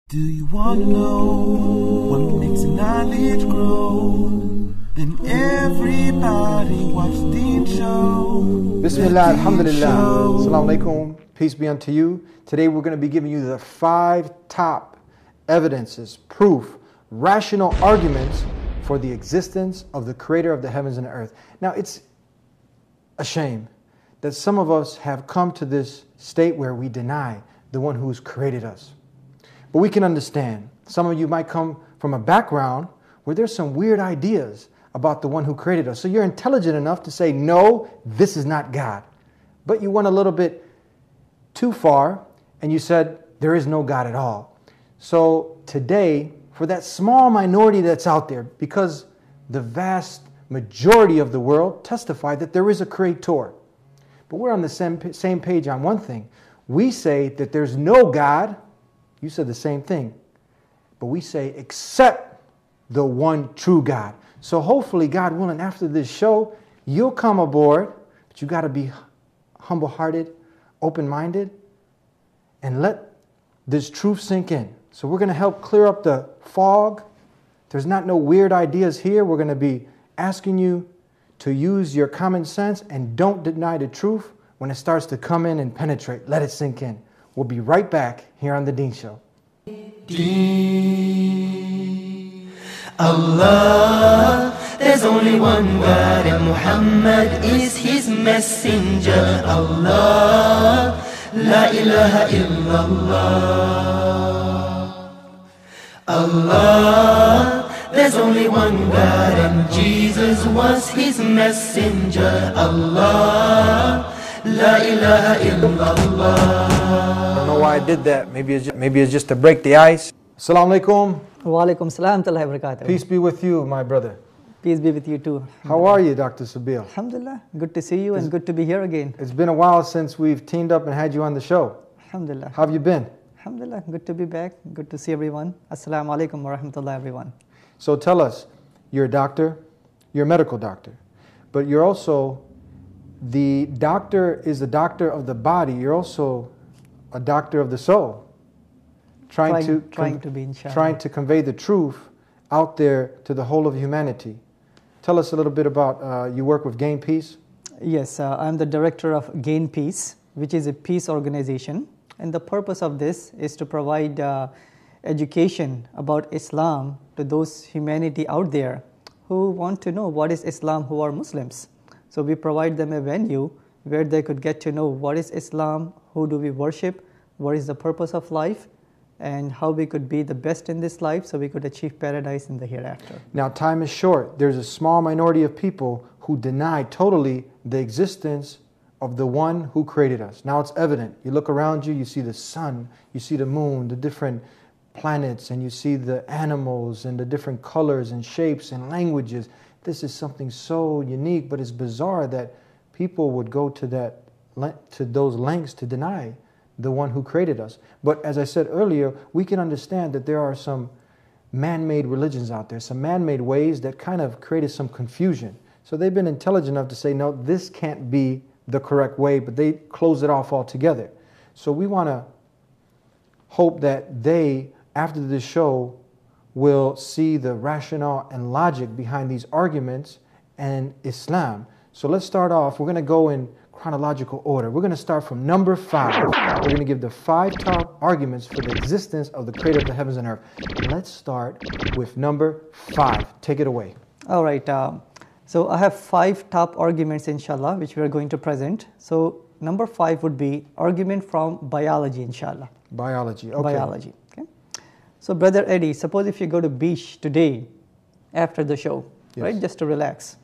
Do you want to know what makes knowledge grow? Then everybody watch TheDeenShow. Bismillah, alhamdulillah, assalamu alaikum, peace be unto you. Today we're going to be giving you the 5 top evidences, proof, rational arguments for the existence of the creator of the heavens and the earth. Now it's a shame that some of us have come to this state where we deny the one who's created us. But we can understand. Some of you might come from a background where there's some weird ideas about the one who created us. So you're intelligent enough to say, no, this is not God. But you went a little bit too far and you said, there is no God at all. So today, for that small minority that's out there, because the vast majority of the world testify that there is a creator. But we're on the same page on one thing. We say that there's no God. You said the same thing. But we say, except the one true God. So hopefully, God willing, after this show, you'll come aboard. But you got to be humble-hearted, open-minded, and let this truth sink in. So we're going to help clear up the fog. There's not no weird ideas here. We're going to be asking you to use your common sense and don't deny the truth when it starts to come in and penetrate. Let it sink in. We'll be right back here on The Deen Show. Allah, there's only one God and Muhammad is his messenger. Allah, la ilaha illallah. Allah, there's only one God and Jesus was his messenger. Allah, la ilaha illallah. I don't know why I did that. Maybe it's just to break the ice. Assalamu alaikum. Wa alaikum salam wa barakatuh. Peace be with you, my brother. Peace be with you too. How are you, Dr. Sabil? Alhamdulillah. Good to see you and good to be here again. It's been a while since we've teamed up and had you on the show. Alhamdulillah. How have you been? Alhamdulillah. Good to be back. Good to see everyone. Assalamu alaikum wa rahmatullah, everyone. So tell us, you're a doctor, you're a medical doctor, but you're also, the doctor is the doctor of the body. You're also a doctor of the soul. Trying to be, inshallah. Trying to convey the truth out there to the whole of humanity. Tell us a little bit about, you work with Gain Peace? Yes, I'm the director of Gain Peace, which is a peace organization. And the purpose of this is to provide education about Islam to those humanity out there who want to know what is Islam, who are Muslims. So we provide them a venue where they could get to know what is Islam, who do we worship, what is the purpose of life, and how we could be the best in this life so we could achieve paradise in the hereafter. Now, time is short. There's a small minority of people who deny totally the existence of the one who created us. Now it's evident. You look around you, you see the sun, you see the moon, the different planets, and you see the animals and the different colors and shapes and languages. This is something so unique, but it's bizarre that people would go to those lengths to deny the one who created us. But as I said earlier, we can understand that there are some man-made religions out there, some man-made ways that kind of created some confusion. So they've been intelligent enough to say, no, this can't be the correct way, but they close it off altogether. So we want to hope that they, after this show, will see the rationale and logic behind these arguments and Islam. So let's start off. We're going to go in chronological order. We're going to start from number 5. We're going to give the 5 top arguments for the existence of the creator of the heavens and earth. Let's start with number 5. Take it away. All right. So I have 5 top arguments, inshallah, which we are going to present. So number 5 would be argument from biology, inshallah. Biology. Okay. Biology. Okay. So Brother Eddie, suppose if you go to beach today after the show, yes, right, just to relax.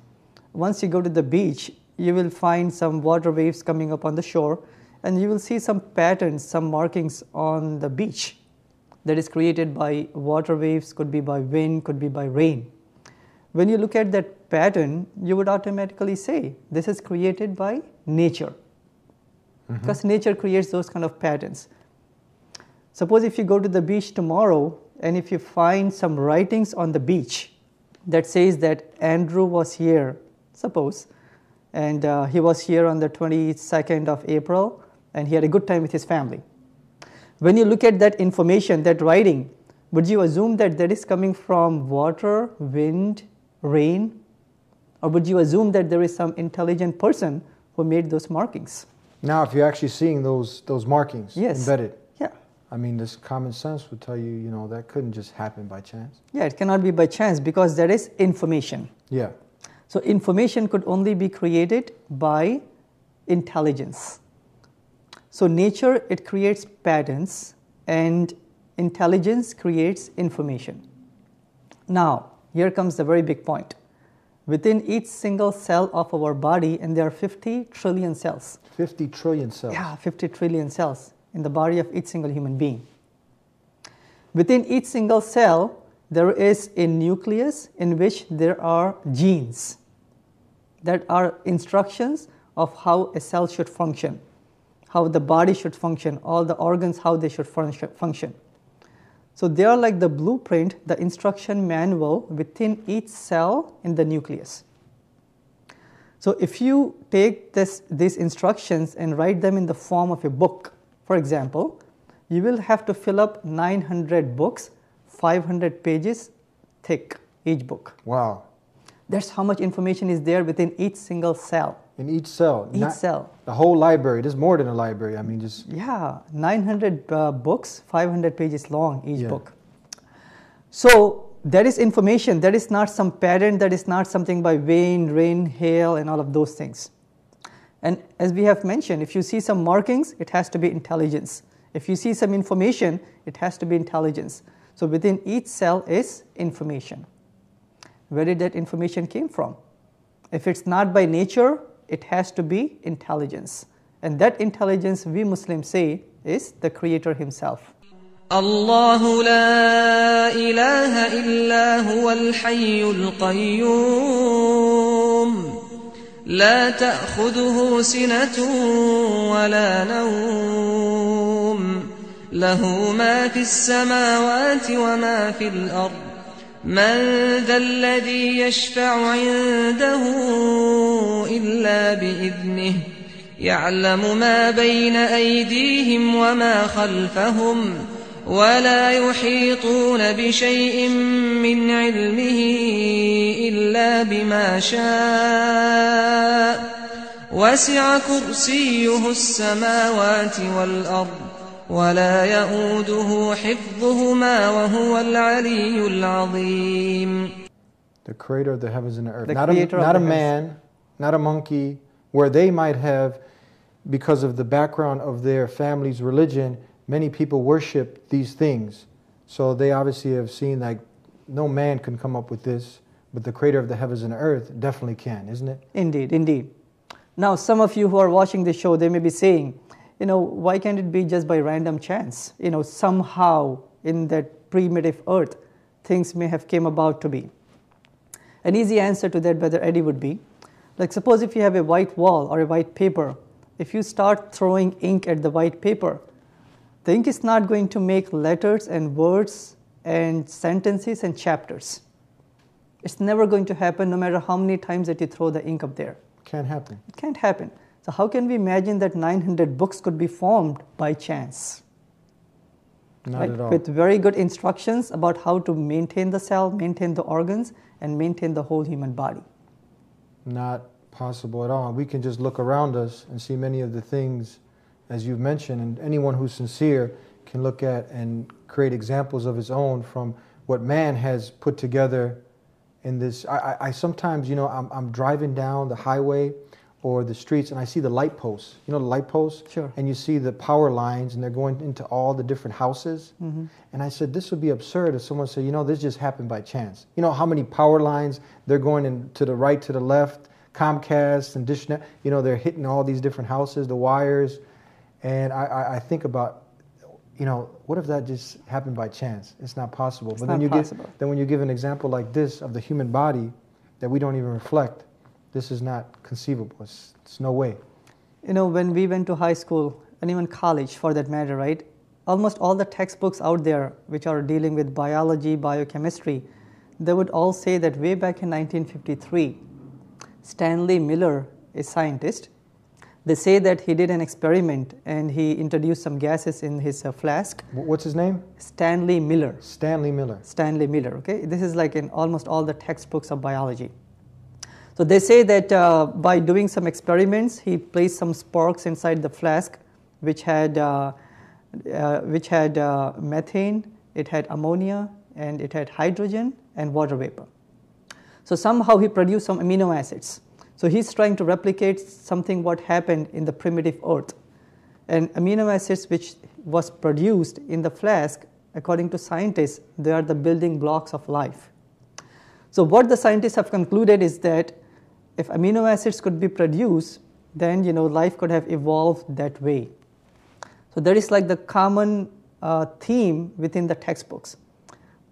Once you go to the beach, you will find some water waves coming up on the shore, and you will see some patterns, some markings on the beach that is created by water waves, could be by wind, could be by rain. When you look at that pattern, you would automatically say, this is created by nature. Because nature creates those kind of patterns. Suppose if you go to the beach tomorrow, and if you find some writings on the beach that says that Andrew was here, suppose, and he was here on the 22nd of April, and he had a good time with his family. when you look at that information, that writing, would you assume that that is coming from water, wind, rain? Or would you assume that there is some intelligent person who made those markings? Now, if you're actually seeing those markings embedded, yeah. I mean, this common sense would tell you, that couldn't just happen by chance. Yeah, it cannot be by chance because that is information. Yeah. So information could only be created by intelligence. So nature, it creates patterns, and intelligence creates information. Now, here comes the very big point. Within each single cell of our body, and there are 50 trillion cells. 50 trillion cells. Yeah, 50 trillion cells in the body of each single human being. Within each single cell, there is a nucleus in which there are genes that are instructions of how a cell should function, how the body should function, all the organs, how they should function. So they are like the blueprint, the instruction manual within each cell in the nucleus. So if you take these instructions and write them in the form of a book, for example, you will have to fill up 900 books, 500 pages thick, each book. Wow. That's how much information is there within each single cell. In each cell? Each cell. The whole library. There's more than a library. I mean, just... Yeah, 900 books, 500 pages long each book. So that is information. That is not some pattern. That is not something by wind, rain, hail, and all of those things. And as we have mentioned, if you see some markings, it has to be intelligence. If you see some information, it has to be intelligence. So within each cell is information. Where did that information came from? If it's not by nature, it has to be intelligence. And that intelligence, we Muslims say, is the Creator Himself. الله لا إله إلا هو الحي القيوم لا تأخذه سنة ولا نوم له ما في السماوات وما في الأرض من ذا الذي يشفع عنده إلا بإذنه يعلم ما بين أيديهم وما خلفهم ولا يحيطون بشيء من علمه إلا بما شاء وسع كرسيه السماوات والأرض ولا يؤوده حفظهما وهو العلي العظيم. The creator of the heavens and the earth. The Not a man, not a monkey, where they might have, because of the background of their family's religion, many people worship these things. So they obviously have seen like no man can come up with this, but the creator of the heavens and the earth definitely can, isn't it? Indeed, indeed. Now some of you who are watching the show, they may be saying, why can't it be just by random chance? Somehow in that primitive earth, things may have came about to be. An easy answer to that, Brother Eddie, would be, like suppose if you have a white wall or a white paper, if you start throwing ink at the white paper, the ink is not going to make letters and words and sentences and chapters. It's never going to happen no matter how many times that you throw the ink up there. Can't happen. It can't happen. So how can we imagine that 900 books could be formed by chance? Not at all. With very good instructions about how to maintain the cell, maintain the organs, and maintain the whole human body. Not possible at all. We can just look around us and see many of the things, as you've mentioned, and anyone who's sincere can look at and create examples of his own from what man has put together in this. I sometimes, I'm driving down the highway or the streets and I see the light posts, the light posts? Sure. And you see the power lines and they're going into all the different houses. Mm-hmm. And I said, this would be absurd if someone said, this just happened by chance. You know how many power lines, they're going in to the right, to the left, Comcast and Dish Net, they're hitting all these different houses, the wires. And I think about, what if that just happened by chance? It's not possible. It's not possible. Then when you give an example like this of the human body that we don't even reflect, this is not conceivable. It's no way. When we went to high school, and even college for that matter, right? Almost all the textbooks out there which are dealing with biology, biochemistry, they would all say that way back in 1953, Stanley Miller, a scientist, They say that he did an experiment and he introduced some gases in his flask. What's his name? Stanley Miller. Stanley Miller. Stanley Miller, okay? This is like in almost all the textbooks of biology. So they say that by doing some experiments, he placed some sparks inside the flask, which had methane, it had ammonia, and it had hydrogen and water vapor. So somehow he produced some amino acids. So he's trying to replicate something what happened in the primitive Earth. And amino acids which was produced in the flask, according to scientists, they are the building blocks of life. So what the scientists have concluded is that if amino acids could be produced, then life could have evolved that way. So there is like the common theme within the textbooks.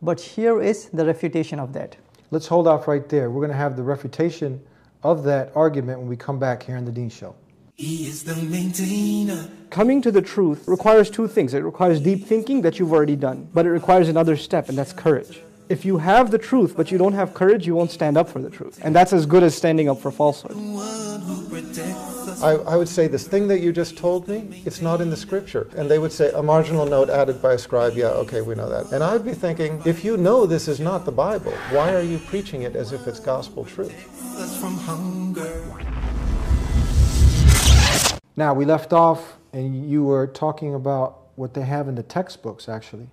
But here is the refutation of that. Let's hold off right there. We're going to have the refutation of that argument when we come back here in the Dean Show. He is the maintainer. Coming to the truth requires two things. It requires deep thinking that you've already done, but it requires another step, and that's courage. If you have the truth, but you don't have courage, you won't stand up for the truth. And that's as good as standing up for falsehood. I would say this thing that you just told me, it's not in the scripture. And they would say, a marginal note added by a scribe, yeah, okay, we know that. And I would be thinking, if you know this is not the Bible, why are you preaching it as if it's gospel truth? From hunger. Now, we left off, and you were talking about what they have in the textbooks, actually.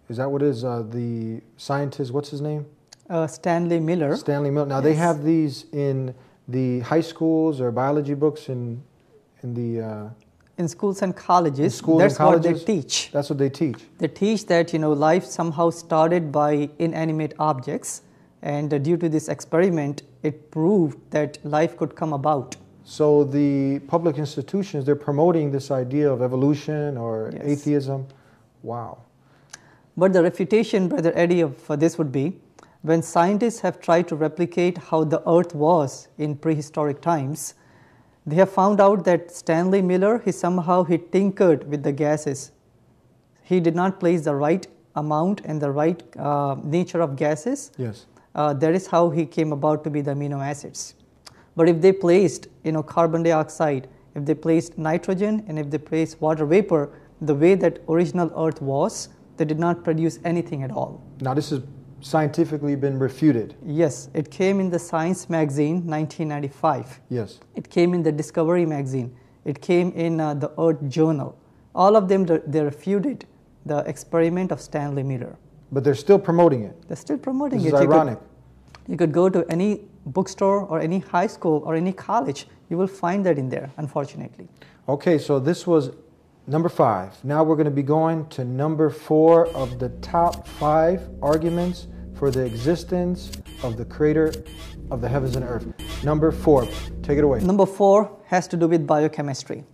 Is that what is the scientist, what's his name? Stanley Miller. Stanley Miller. Now, Yes. they have these in the high schools or biology books in the... in schools and colleges, in schools that's and colleges, what they teach. That's what they teach. They teach that life somehow started by inanimate objects, and due to this experiment, it proved that life could come about. So the public institutions, they're promoting this idea of evolution or Yes. atheism. Wow. But the refutation, Brother Eddie, for this would be, when scientists have tried to replicate how the earth was in prehistoric times, they have found out that Stanley Miller, he tinkered with the gases. He did not place the right amount and the right nature of gases. Yes. That is how he came about to be the amino acids. But if they placed carbon dioxide, if they placed nitrogen, and if they placed water vapor, the way that original earth was, they did not produce anything at all. Now, this has scientifically been refuted. Yes, it came in the Science magazine, 1995. Yes. It came in the Discovery magazine. It came in the Earth Journal. All of them, they refuted the experiment of Stanley Miller. But they're still promoting it. They're still promoting This it. is ironic. You could go to any bookstore or any high school or any college. You will find that in there, unfortunately. Okay, so this was number 5. Now we're going to be going to number 4 of the top 5 arguments for the existence of the Creator of the heavens and earth. Number 4. Take it away. Number 4 has to do with biochemistry.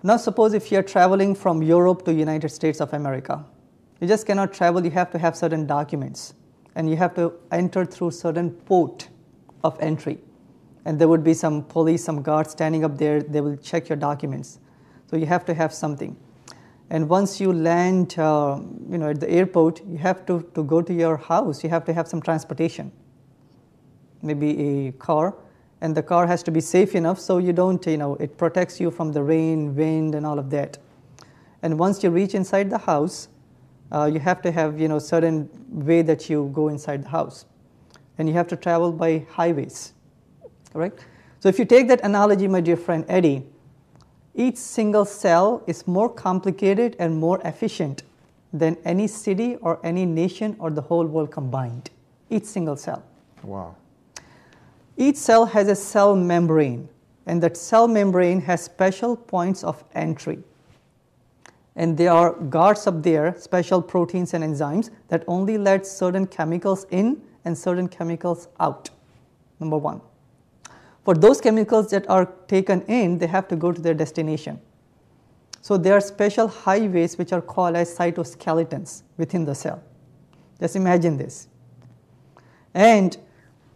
Now suppose if you're traveling from Europe to United States of America. You just cannot travel, you have to have certain documents. And you have to enter through certain port of entry. And there would be some police, some guards standing up there, they will check your documents. So you have to have something. And once you land at the airport, you have to go to your house, you have to have some transportation. Maybe a car, and the car has to be safe enough so you don't, it protects you from the rain, wind, and all of that. And once you reach inside the house, you have to have, certain way that you go inside the house. And you have to travel by highways, correct? So if you take that analogy, my dear friend Eddie, each single cell is more complicated and more efficient than any city or any nation or the whole world combined. Each single cell. Wow. Each cell has a cell membrane, and that cell membrane has special points of entry. And there are guards up there, special proteins and enzymes that only let certain chemicals in and certain chemicals out, number 1. For those chemicals that are taken in, they have to go to their destination. So there are special highways which are called as cytoskeletons within the cell. Just imagine this. And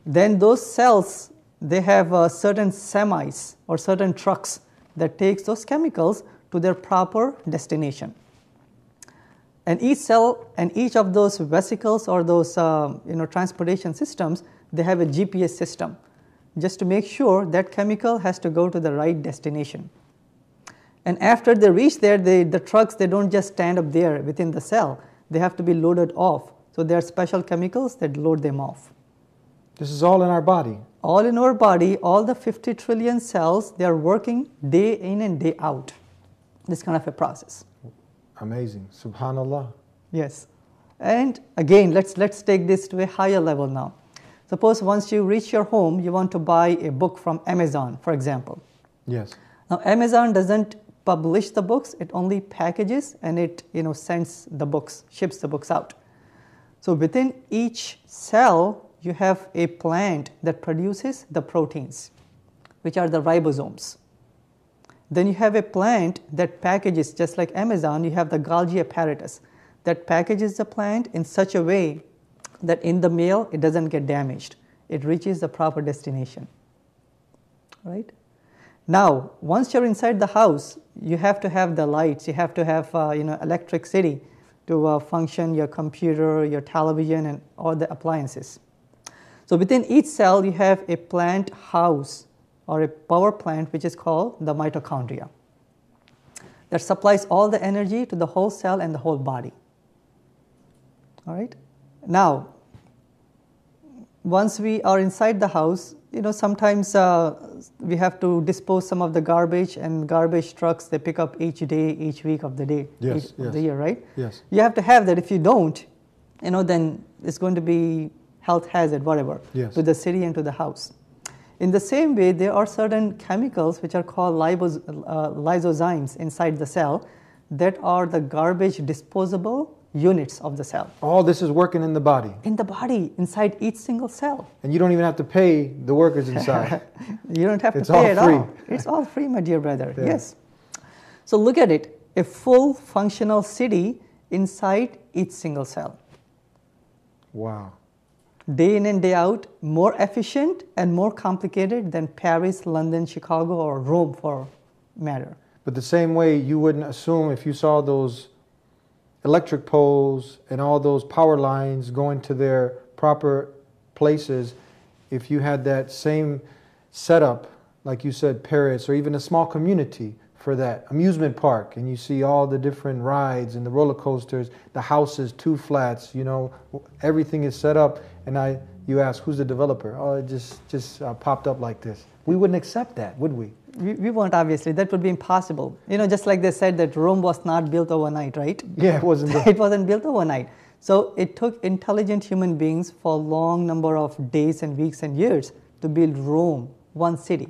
then those cells, they have certain semis or certain trucks that takes those chemicals to their proper destination. And each cell and each of those vesicles or those transportation systems, they have a GPS system. just to make sure that chemical has to go to the right destination. And after they reach there, the trucks, they don't just stand up there within the cell. They have to be loaded off. So there are special chemicals that load them off. This is all in our body. All in our body, all the 50 trillion cells, they are working day in and day out. This kind of a process. Amazing. Subhanallah. Yes. And again, let's take this to a higher level now. Suppose once you reach your home, you want to buy a book from Amazon, for example. Yes. Now, Amazon doesn't publish the books, it only packages and it sends the books, ships the books out. So within each cell, you have a plant that produces the proteins, which are the ribosomes. Then you have a plant that packages, just like Amazon, you have the Golgi apparatus that packages the plant in such a way that in the mail it doesn't get damaged. It reaches the proper destination. Right? Now, once you're inside the house, you have to have the lights, you have to have electricity to function your computer, your television, and all the appliances. So within each cell, you have a plant house or a power plant, which is called the mitochondria, that supplies all the energy to the whole cell and the whole body. All right? Now, once we are inside the house, sometimes we have to dispose some of the garbage, and garbage trucks, they pick up each day, each week of the day, of the year, right? Yes. You have to have that. If you don't, then it's going to be health hazard, whatever, to the city and to the house. In the same way, there are certain chemicals which are called lysozymes inside the cell that are the garbage disposable units of the cell. All this is working in the body. In the body, inside each single cell. And you don't even have to pay the workers inside. You don't have to It's pay all at free. all. It's all free, my dear brother. Yeah. Yes. So look at it. A full functional city inside each single cell. Wow. Day in and day out, more efficient and more complicated than Paris, London, Chicago, or Rome for matter. But the same way you wouldn't assume if you saw those electric poles and all those power lines going to their proper places, if you had that same setup, like you said, Paris, or even a small community for that amusement park, and you see all the different rides and the roller coasters, the houses, 2 flats, everything is set up, and you ask, who's the developer? Oh, it just popped up like this. We wouldn't accept that, would we? We won't, obviously. That would be impossible. Just like they said that Rome was not built overnight, right? Yeah, it wasn't. It wasn't built overnight. So it took intelligent human beings for a long number of days and weeks and years to build Rome, one city.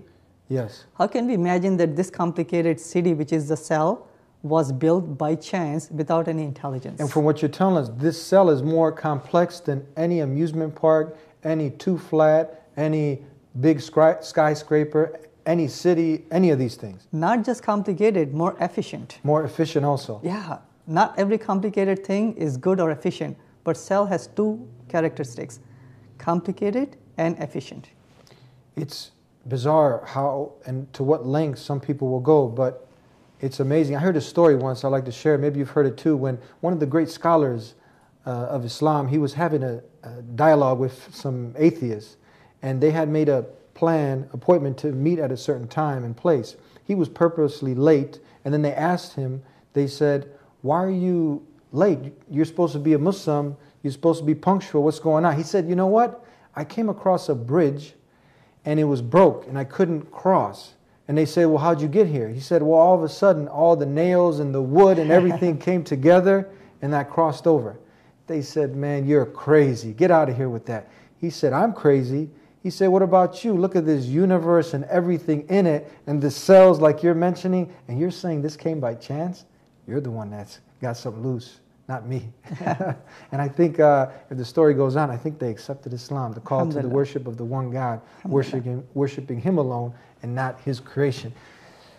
Yes. How can we imagine that this complicated city, which is the cell, was built by chance without any intelligence? And from what you're telling us, this cell is more complex than any amusement park, any 2 flat, any big skyscraper, any city, any of these things. Not just complicated, more efficient. More efficient also. Yeah. Not every complicated thing is good or efficient, but cell has 2 characteristics, complicated and efficient. It's bizarre how and to what lengths some people will go, but it's amazing. I heard a story once I'd like to share, maybe you've heard it too, when one of the great scholars of Islam, he was having a dialogue with some atheists, and they had made a appointment to meet at a certain time and place. He was purposely late, and then they asked him, they said, why are you late? You're supposed to be a Muslim, you're supposed to be punctual, what's going on? He said, you know what? I came across a bridge and it was broke and I couldn't cross. And they said, well, how'd you get here? He said, well, all of a sudden, all the nails and the wood and everything came together and I crossed over. They said, man, you're crazy. Get out of here with that. He said, I'm crazy. He said, what about you? Look at this universe and everything in it and the cells like you're mentioning, and you're saying this came by chance? You're the one that's got something loose, not me. And I think if the story goes on, I think they accepted Islam, the call to the worship of the one God, worshiping Him alone and not His creation.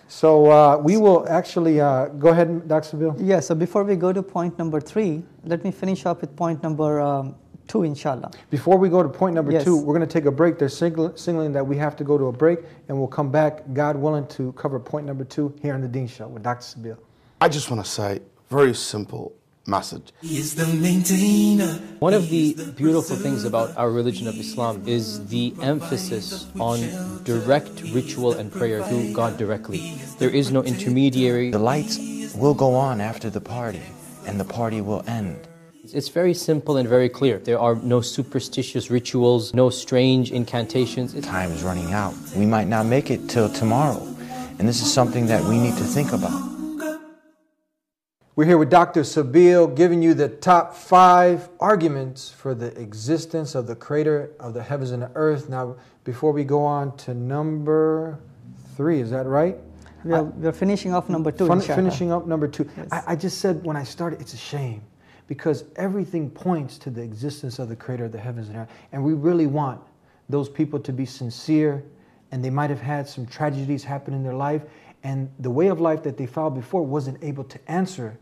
So we will actually, go ahead, Dr. Sabil. Yeah, so before we go to point number 3, let me finish up with point number 2, inshallah. Before we go to point number 2, we're going to take a break. They're signaling that we have to go to a break, and we'll come back, God willing, to cover point number 2 here on The Deen Show with Dr. Sabil. I just want to say, very simple message. He is the maintainer. One of the beautiful things about our religion of Islam is the emphasis on direct ritual and prayer to God directly. There is no intermediary. The lights will go on after the party, and the party will end. It's very simple and very clear. There are no superstitious rituals, no strange incantations. Time is running out. We might not make it till tomorrow, and this is something that we need to think about. We're here with Dr. Sabeel giving you the top 5 arguments for the existence of the Creator of the heavens and the earth. Now, before we go on to number 3, is that right? We're finishing off number 2. Finishing up number 2. Yes. I just said when I started, it's a shame because everything points to the existence of the Creator of the heavens and earth. And we really want those people to be sincere, and they might have had some tragedies happen in their life, and the way of life that they followed before wasn't able to answer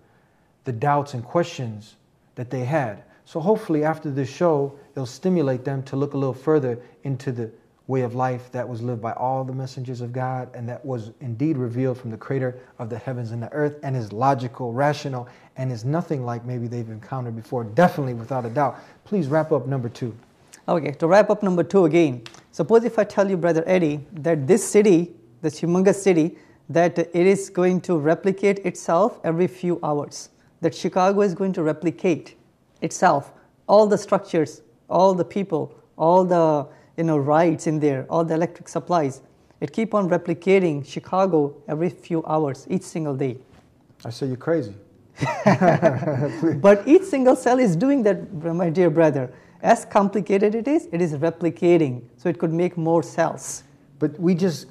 the doubts and questions that they had. So hopefully after this show, it'll stimulate them to look a little further into the way of life that was lived by all the messengers of God, and that was indeed revealed from the Creator of the heavens and the earth, and is logical, rational, and is nothing like maybe they've encountered before, definitely without a doubt. Please wrap up number 2. Okay, to wrap up number 2 again, suppose if I tell you, Brother Eddie, that this city, this humongous city, that it is going to replicate itself every few hours. That Chicago is going to replicate itself, all the structures, all the people, all the rights in there, all the electric supplies. It keep on replicating Chicago every few hours, each single day. I say you're crazy. But each single cell is doing that, my dear brother. As complicated it is replicating, so it could make more cells. But we just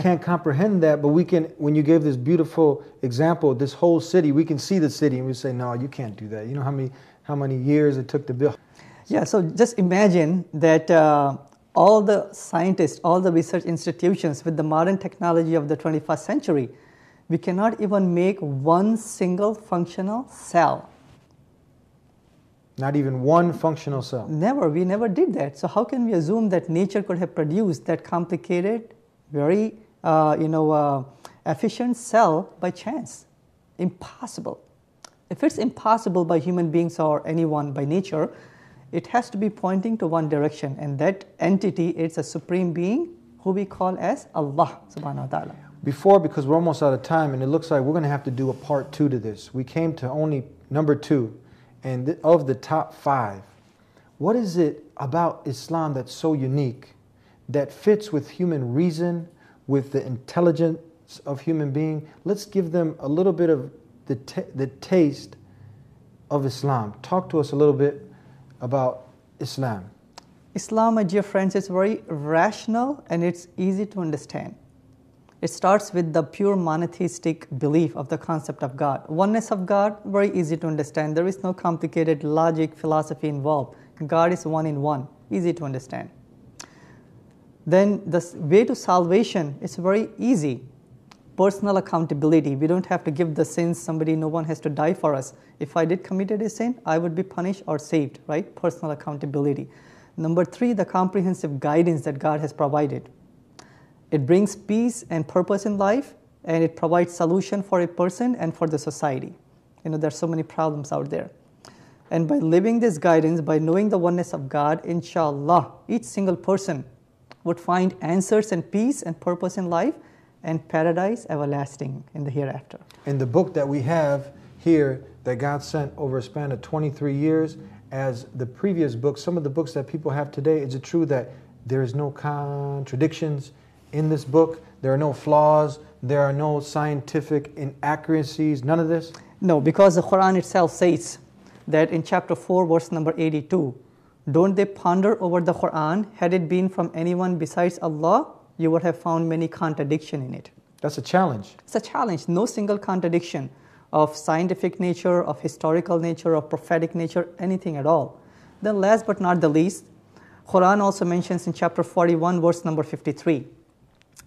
can't comprehend that. But we can, when you gave this beautiful example, this whole city, we can see the city and we say, no, you can't do that. You know how many years it took to build? Yeah, so just imagine that all the scientists, all the research institutions with the modern technology of the 21st century, we cannot even make one single functional cell. Not even one functional cell. Never, we never did that. So how can we assume that nature could have produced that complicated, very efficient cell by chance? Impossible. If it's impossible by human beings or anyone by nature, it has to be pointing to one direction, and that entity is a supreme being who we call as Allah subhanahu wa ta'ala. Before, because we're almost out of time, and it looks like we're going to have to do a part 2 to this. We came to only number 2. And of the top 5, what is it about Islam that's so unique, that fits with human reason, with the intelligence of human being? Let's give them a little bit of the taste of Islam. Talk to us a little bit about Islam. Islam, my dear friends, is very rational and it's easy to understand. It starts with the pure monotheistic belief of the concept of God. Oneness of God, very easy to understand. There is no complicated logic, philosophy involved. God is one in one, easy to understand. Then the way to salvation is very easy. Personal accountability. We don't have to give the sins no one has to die for us. If I did committed a sin, I would be punished or saved, right? Personal accountability. Number 3, the comprehensive guidance that God has provided. It brings peace and purpose in life, and it provides solution for a person and for the society. There's so many problems out there. And by living this guidance, by knowing the oneness of God, inshallah, each single person would find answers and peace and purpose in life and paradise everlasting in the hereafter. In the book that we have here that God sent over a span of 23 years, as the previous books, some of the books that people have today, is it true that there is no contradictions in this book? There are no flaws, there are no scientific inaccuracies, none of this? No, because the Quran itself says that in chapter 4, verse number 82, don't they ponder over the Quran? Had it been from anyone besides Allah, you would have found many contradictions in it. That's a challenge. It's a challenge. No single contradiction of scientific nature, of historical nature, of prophetic nature, anything at all. Then last but not the least, Quran also mentions in chapter 41, verse number 53,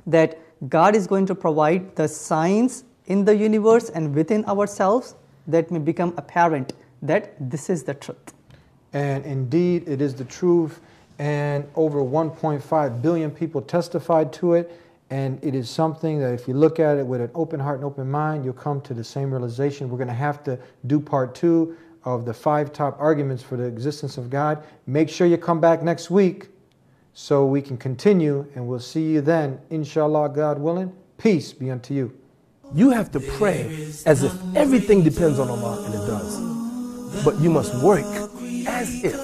that God is going to provide the signs in the universe and within ourselves that may become apparent that this is the truth. And indeed, it is the truth, and over 1.5 billion people testified to it, and it is something that if you look at it with an open heart and open mind, you'll come to the same realization. We're going to have to do part 2 of the 5 top arguments for the existence of God. Make sure you come back next week so we can continue, and we'll see you then, inshallah, God willing. Peace be unto you. You have to pray as if everything depends on Allah, and it does. But you must work as if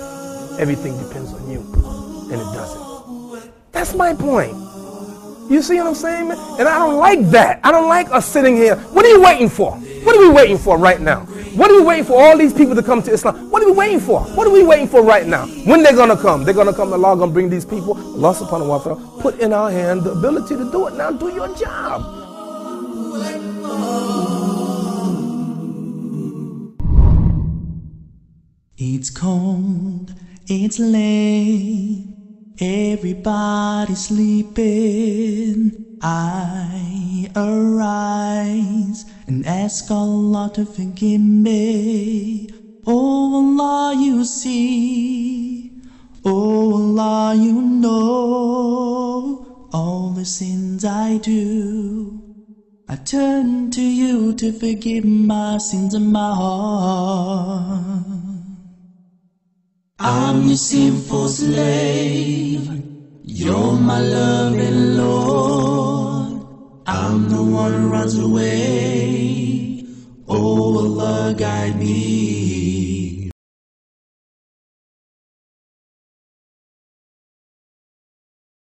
everything depends on you, and it doesn't. That's my point. You see what I'm saying? And I don't like that. I don't like us sitting here. What are you waiting for? What are we waiting for right now? What are we waiting for all these people to come to Islam? What are we waiting for? What are we waiting for right now? When they're going to come? They're going to come. Allah going to bring these people. Allah subhanahu wa ta'ala put in our hand the ability to do it. Now do your job. It's cold, it's late, everybody's sleeping. I arise and ask Allah to forgive me. Oh Allah, you see, oh Allah, you know all the sins I do. I turn to you to forgive my sins of my heart. I'm your sinful slave, you're my loving Lord. I'm the one who runs away, oh Allah, guide me.